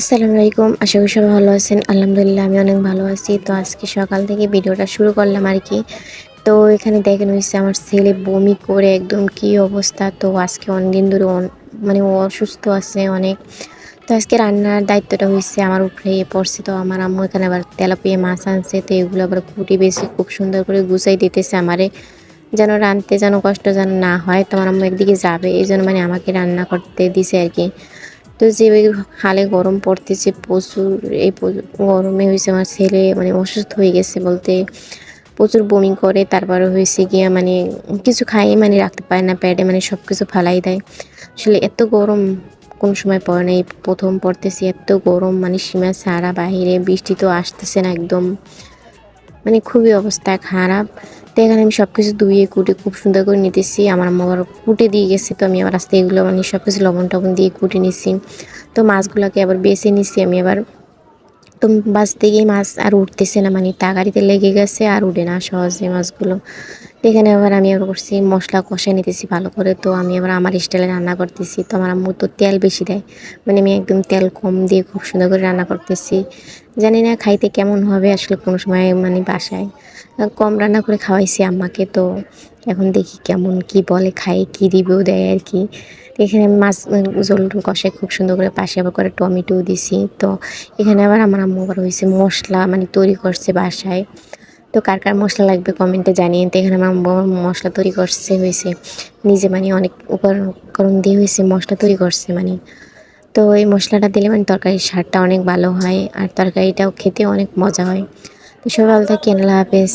আসসালামু আলাইকুম। আশা করি সবাই ভালো আছেন। আলহামদুলিল্লাহ আমি অনেক ভালো আছি। তো আজকে সকাল থেকে ভিডিওটা শুরু করলাম আরকি। তো এখানে দেখেন হইছে আমার ছেলে বমি করে একদম কি অবস্থা। তো আজকে অনেকদিন ধরে মানে ও অসুস্থ আছে অনেক। তো আজকে রান্নার দায়িত্বটা হইছে আমার উপরেই পড়ছে। তো আমার আম্মু এখানে আবার তেলাপিয়া মাছ আনছে। তো এগুলো আবার কুটি বেছে খুব সুন্দর করে গুছাই দিতেছে আমারে। যেন রাঁধতে যেন কষ্ট যেন না হয়। তো আমার আম্মু একদিকে যাবে। এজন্য মানে আমাকে রান্না করতে দিছে আরকি। তো যে হালে গরম পড়তেছে প্রচুর, এই গরমে হয়েছে আমার ছেলে মানে অসুস্থ হয়ে গেছে বলতে প্রচুর বমি করে। তারপরে হয়েছে গিয়া মানে কিছু খাইয়ে মানে রাখতে পারে না পেটে, মানে সব কিছু ফালাই দেয়। আসলে এত গরম কোন সময় পড়ে না, এই প্রথম পড়তেছি এত গরম, মানে সীমা ছাড়া। বাহিরে বৃষ্টি তো আসতেছে না একদম, মানে খুবই অবস্থা খারাপ। তো এখানে আমি সব কিছু ধুয়ে কুটে খুব সুন্দর করে নিতেছি। আমার আম্মু আবার কুটে দিয়ে গেছে। তো আমি আবার আস্তে এগুলো মানে সব কিছু লবণ টবণ দিয়ে কুটে নিছি। তো মাছগুলোকে আবার বেছে নিছি আমি আবার। তো বাছতে গিয়ে মাছ আর উঠতেছে না, মানে তাগাড়িতে লেগে গেছে আর উঠে না সহজে মাছগুলো। তো এখানে আবার আমি আবার করছি মশলা কষাই নিতেছি ভালো করে। তো আমি আবার আমার স্টাইলে রান্না করতেছি। তো আমার আম্মু তো তেল বেশি দেয়, মানে আমি একদম তেল কম দিয়ে খুব সুন্দর করে রান্না করতেছি। জানি না খাইতে কেমন হবে, আসলে কোনো সময় মানে বাসায় কম রান্না করে খাওয়াইছি আম্মাকে। তো এখন দেখি কেমন কি বলে, খাই কি রিভিউ দেয় আর কি। তো এখানে আমি মাছ ঝোল কষাই খুব সুন্দর করে, পাশে আবার করে টমেটো দিছি। তো এখানে আবার আমার আম্মু আবার হয়েছে মশলা মানে তৈরি করছে বাসায়। তো কার কার মশলা লাগবে কমেন্টে জানিয়ে। তো এখানে আমার আম্মু মশলা তৈরি করছে হয়েছে নিজে, মানে অনেক উপকরণ দিয়ে হয়েছে মশলা তৈরি করছে মানে। তো এই মশলাটা দিলে মানে তরকারির স্বাদটা অনেক ভালো হয় আর তরকারিটাও খেতে অনেক মজা হয়। তো সবাই ভালো থাকেন, আল্লাহ হাফেজ।